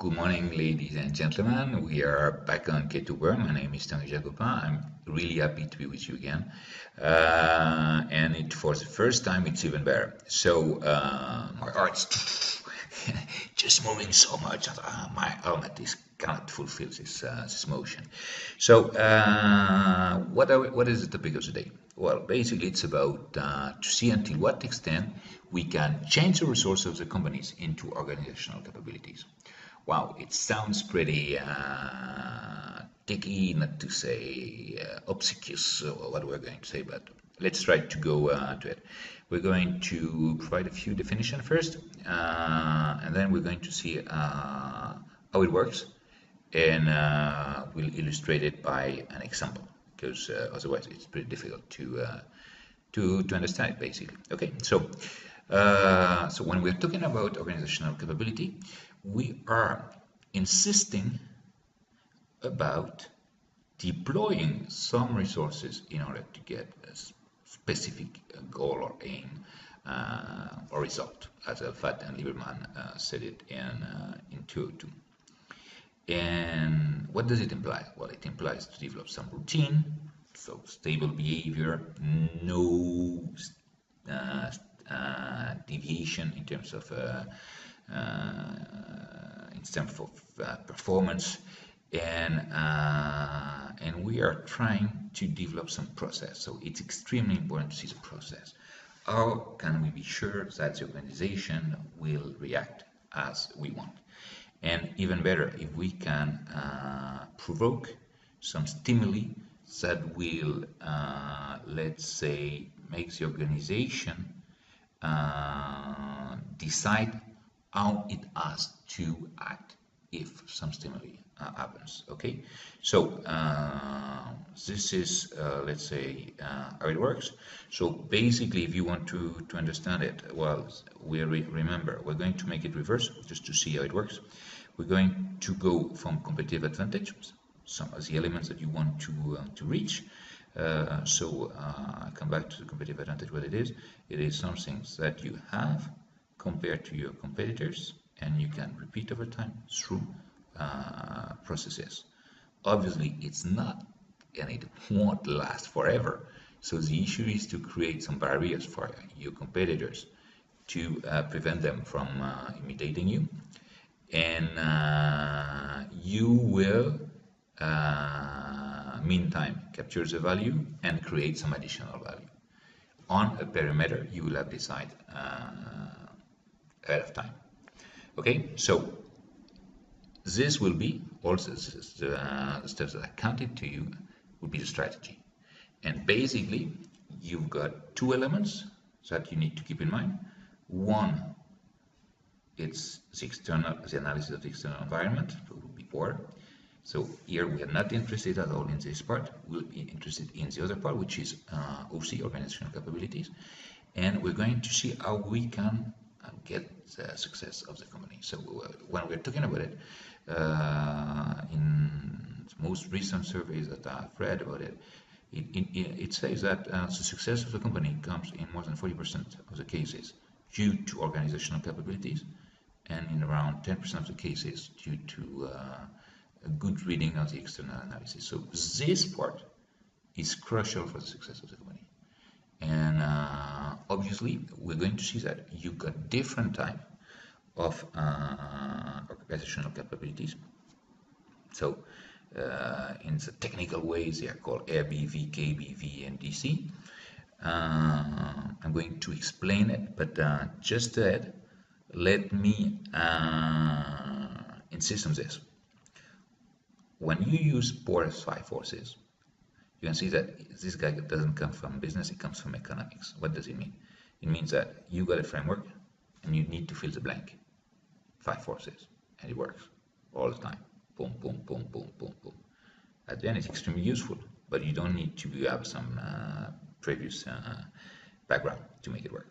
Good morning, ladies and gentlemen. We are back on K2Burn. My name is Tanguy Jacopin. I'm really happy to be with you again. For the first time, it's even better. My heart's just moving so much that my helmet cannot fulfill this motion. What is the topic of today? Well, basically, it's about to see until what extent we can change the resources of the companies into organizational capabilities. Wow, it sounds pretty tricky, not to say obsequious, what we're going to say, but let's try to go to it. We're going to provide a few definitions first, and then we're going to see how it works, and we'll illustrate it by an example, because otherwise it's pretty difficult to understand it, basically. Okay, so when we're talking about organizational capability, we are insisting about deploying some resources in order to get a specific goal or aim or result, as Fat and Lieberman said it in 2002. And what does it imply? Well, it implies to develop some routine, so stable behavior, no deviation in terms of performance, and we are trying to develop some process. So it's extremely important to see the process. How can we be sure that the organization will react as we want? And even better, if we can provoke some stimuli that will, let's say, make the organization decide how it has to act if some stimuli happens. Okay, so this is let's say how it works. So basically, if you want to understand it, well, remember, we're going to make it reverse just to see how it works. We're going to go from competitive advantage, some of the elements that you want to reach. I come back to the competitive advantage. What it is something that you have compared to your competitors, and you can repeat over time through processes. Obviously, it's not, and it won't last forever. So the issue is to create some barriers for your competitors to prevent them from imitating you, and you will meantime capture the value and create some additional value on a perimeter you will have decided ahead of time. Okay, so this will be also the steps that I counted to you will be the strategy. And basically, you've got two elements that you need to keep in mind. One, it's the analysis of the external environment, so it will be core. So here we are not interested at all in this part. We'll be interested in the other part, which is OC, organizational capabilities. And we're going to see how we can get the success of the company. So when we're talking about it, in the most recent surveys that I've read about it, it says that the success of the company comes in more than 40% of the cases due to organizational capabilities, and in around 10% of the cases due to a good reading of the external analysis. So this part is crucial for the success of the company. And obviously, we're going to see that you've got different type of organizational capabilities. So in the technical ways, they are called RBV, KBV, and DC. I'm going to explain it, but just that, let me insist on this. When you use Bohr's 5 forces, you can see that this guy doesn't come from business, it comes from economics. What does it mean? It means that you got a framework and you need to fill the blank. 5 forces, and it works all the time. Boom, boom, boom, boom, boom, boom. At the end, it's extremely useful, but you don't need to have some previous background to make it work.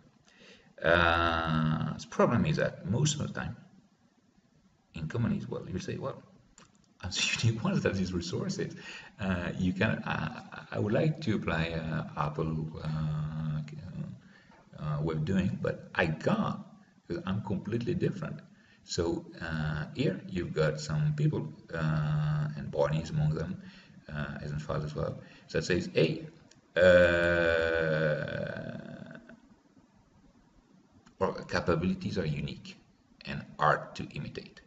The problem is that most of the time in companies, well, you say, well, I'm the unique ones that have these resources. You can. I would like to apply Apple way of doing, but I can't because I'm completely different. So here you've got some people, and Barney is among them, as in files as well, that says, hey, our capabilities are unique and hard to imitate.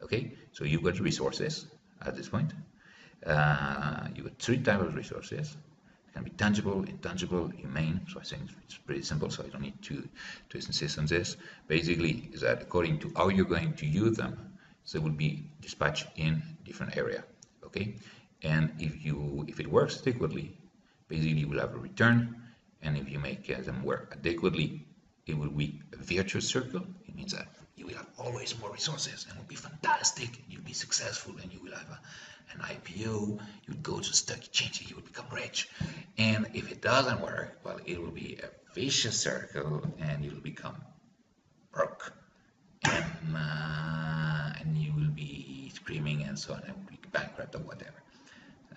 Okay, so you've got resources at this point. You've got three types of resources. It can be tangible, intangible, humane. So I think it's pretty simple, so I don't need to insist on this. Basically, is that according to how you're going to use them, they will be dispatched in different area. Okay, and if it works adequately, basically you will have a return, and if you make them work adequately, it will be a virtuous circle. It means that you will have always more resources and it will be fantastic. You'll be successful and you will have an IPO. You would go to stock exchange and you will become rich. And if it doesn't work, well, it will be a vicious circle and you will become broke. And you will be screaming and so on and will be bankrupt or whatever.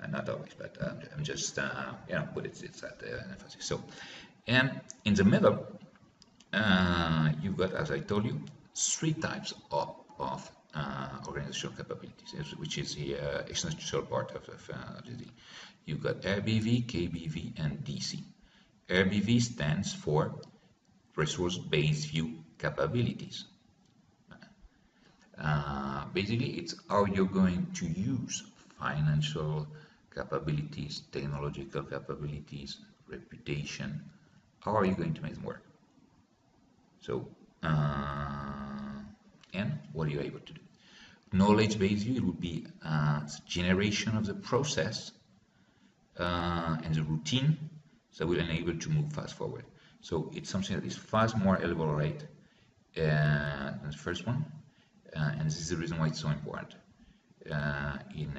Not always, but I'm just, but it's that emphasis. So, and in the middle, you've got, as I told you, three types of organizational capabilities, which is the essential part of the. You've got RBV, KBV, and DC. RBV stands for resource-based view capabilities. Basically, it's how you're going to use financial capabilities, technological capabilities, reputation. How are you going to make them work? So, and what are you able to do? Knowledge-based view, it would be generation of the process and the routine that will enable to move fast forward. So it's something that is fast, more elaborate than the first one, and this is the reason why it's so important. In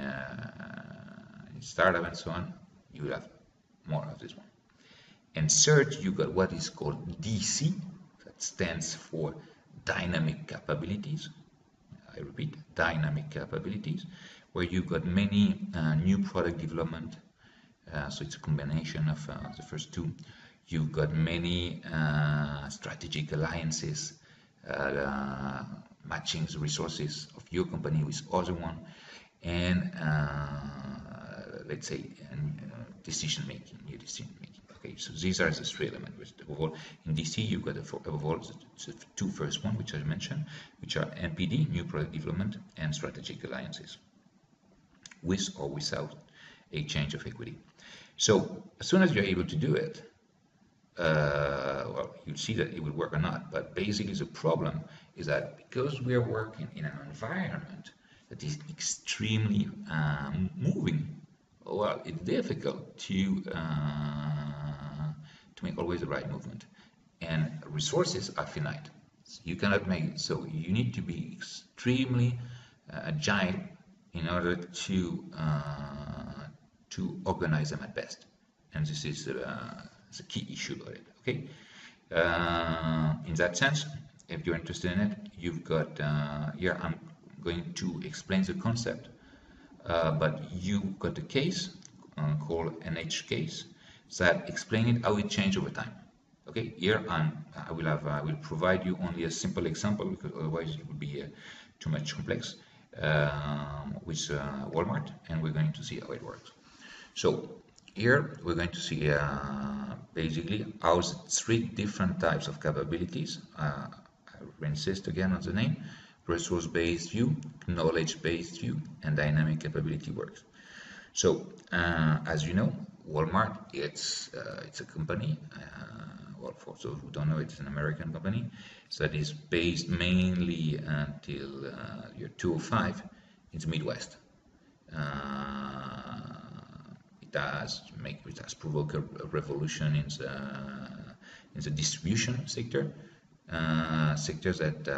startup and so on, you will have more of this one. And third, you got what is called DC, that stands for dynamic capabilities. I repeat, dynamic capabilities, where you've got many new product development. So it's a combination of the first two. You've got many strategic alliances, matching the resources of your company with other one, and let's say decision making, new decision making. Okay, so these are the three elements. Which overall, in DC, you've got overall the two first one, which I mentioned, which are NPD, new product development, and strategic alliances, with or without exchange of equity. So as soon as you're able to do it, well, you'll see that it will work or not. But basically, the problem is that because we are working in an environment that is extremely moving, well, it's difficult to make always the right movement, and resources are finite. You cannot make it, so you need to be extremely agile in order to organize them at best, and this is the key issue of it. Okay, in that sense, if you're interested in it, you've got here. I'm going to explain the concept, but you got a case called NH case that explain it how it changed over time. Okay, here I will provide you only a simple example because otherwise it would be too much complex with Walmart, and we're going to see how it works. So here we're going to see basically how the three different types of capabilities. I will insist again on the name: resource-based view, knowledge-based view, and dynamic capability works. So as you know, Walmart, it's a company. Well, for those who don't know, it's an American company that is based mainly until year 2005 in the Midwest. It has provoked a revolution in the distribution sector, sector that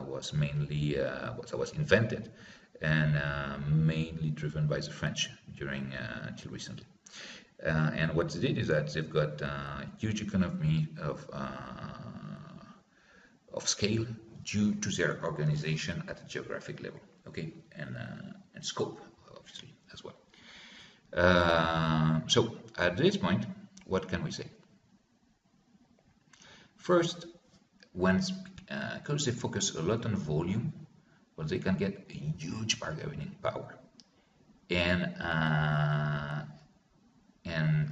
was mainly was invented and mainly driven by the French during until recently. And what they did is that they've got a huge economy of scale due to their organization at a geographic level, okay, and scope, obviously, as well. So at this point, what can we say? First, when because they focus a lot on volume, well, they can get a huge bargaining power, and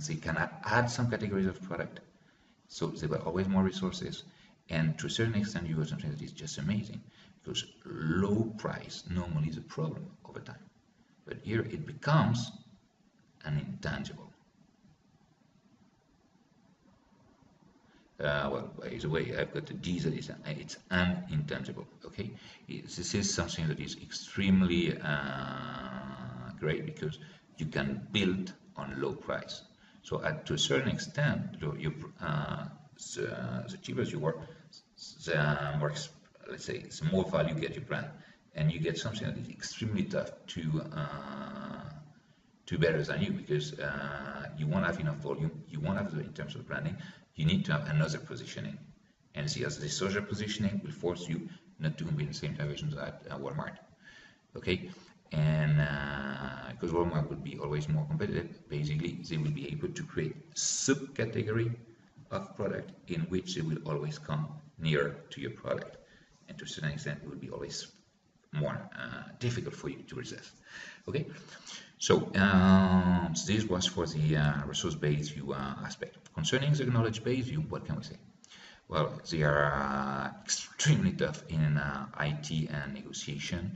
they can add some categories of product, so they got always more resources, and to a certain extent, you got something that is just amazing, because low price normally is a problem over time, but here it becomes an intangible. Well, by the way, I've got the D that is it's an intangible. Okay, this is something that is extremely great because you can build on low price. So, to a certain extent, the cheaper you work, the more, let's say, the more value you get your brand, and you get something that is extremely tough to better than you, because you won't have enough volume, you won't have in terms of branding, you need to have another positioning. And see, as the social positioning will force you not to be in the same divisions at Walmart. Okay, and because Walmart will be always more competitive, basically they will be able to create subcategory of product in which they will always come nearer to your product, and to a certain extent it will be always more difficult for you to resist. Okay, so this was for the resource-based view aspect. Concerning the knowledge-based view, what can we say? Well, they are extremely tough in IT and negotiation.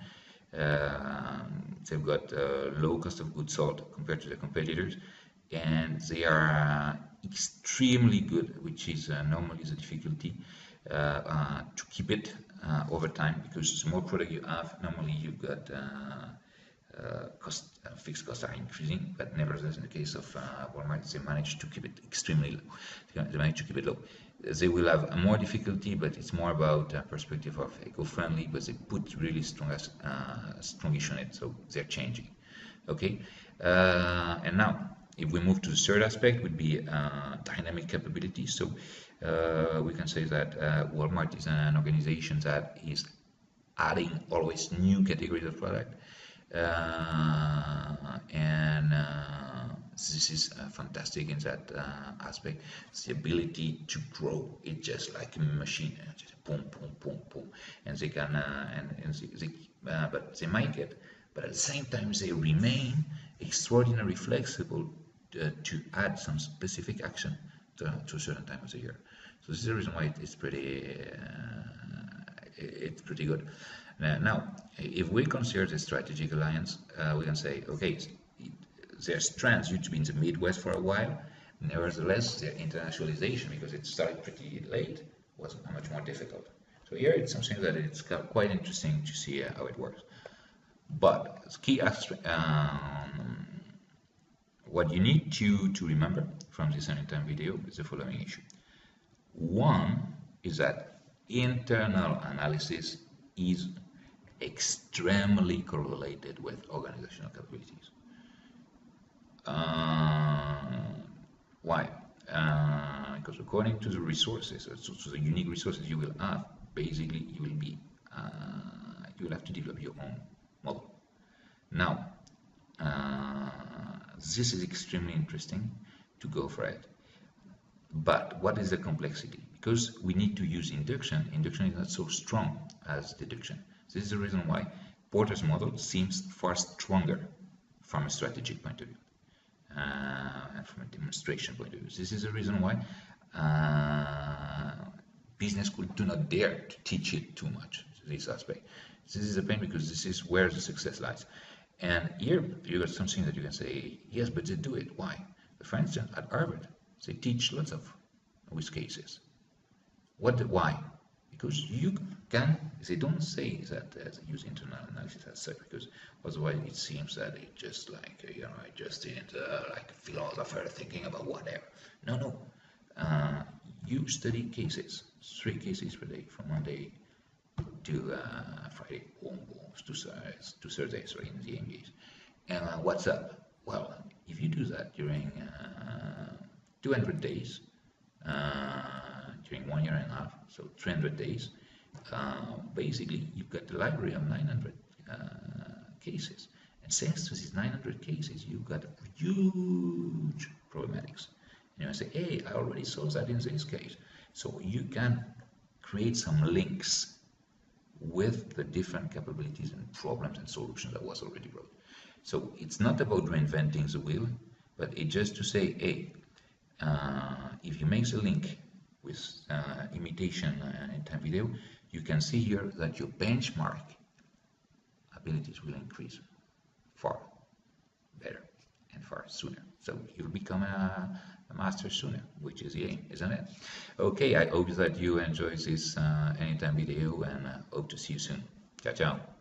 They've got low cost of goods sold compared to their competitors, and they are extremely good, which is normally the difficulty, to keep it over time, because the more product you have, normally you've got fixed costs are increasing, but nevertheless, in the case of Walmart, they manage to keep it extremely low. They manage to keep it low. They will have more difficulty, but it's more about perspective of eco-friendly, but they put really strongish on it, so they're changing. Okay, and now if we move to the third aspect, would be dynamic capability. So we can say that Walmart is an organization that is adding always new categories of product, and this is fantastic in that aspect. It's the ability to grow it just like a machine, just boom, boom, boom, boom, and they can, but they make it, but at the same time they remain extraordinarily flexible to add some specific action to a certain time of the year. So this is the reason why it's pretty good. Now, if we consider the strategic alliance, we can say, okay, their strength used to be in the Midwest for a while. Nevertheless, their internationalization, because it started pretty late, was much more difficult. So here it's something that it's quite interesting to see how it works. But the key aspect, what you need to remember from this anytime video is the following issue. One is that internal analysis is extremely correlated with organizational capabilities. Why? Because according to the resources, to the unique resources you will have, basically you will have to develop your own model. Now, this is extremely interesting to go for it. But what is the complexity? Because we need to use induction. Induction is not so strong as deduction. This is the reason why Porter's model seems far stronger from a strategic point of view and from a demonstration point of view. This is the reason why business school do not dare to teach it too much, this aspect. This is a pain because this is where the success lies. And here you got something that you can say, yes, but they do it. Why? For instance, at Harvard, they teach lots of use cases. Why? Because you can, they don't say that they use internal analysis as such, because otherwise it seems that it's just like, I just didn't like a philosopher thinking about whatever. No. You study cases, 3 cases per day, from Monday to Friday, to Thursday, in the MBAs. And what's up? Well, if you do that during 200 days, during 1 year and a half, so 300 days, basically you've got the library of 900 cases. And thanks to these 900 cases, you've got huge problematics. And you say, hey, I already saw that in this case. So you can create some links with the different capabilities and problems and solutions that was already wrote. So it's not about reinventing the wheel, but it's just to say, hey, if you make the link with imitation and time video, you can see here that your benchmark abilities will increase far better and far sooner. So you'll become a master sooner, which is the aim, isn't it? Okay, I hope that you enjoy this Anytime video and hope to see you soon. Ciao, ciao.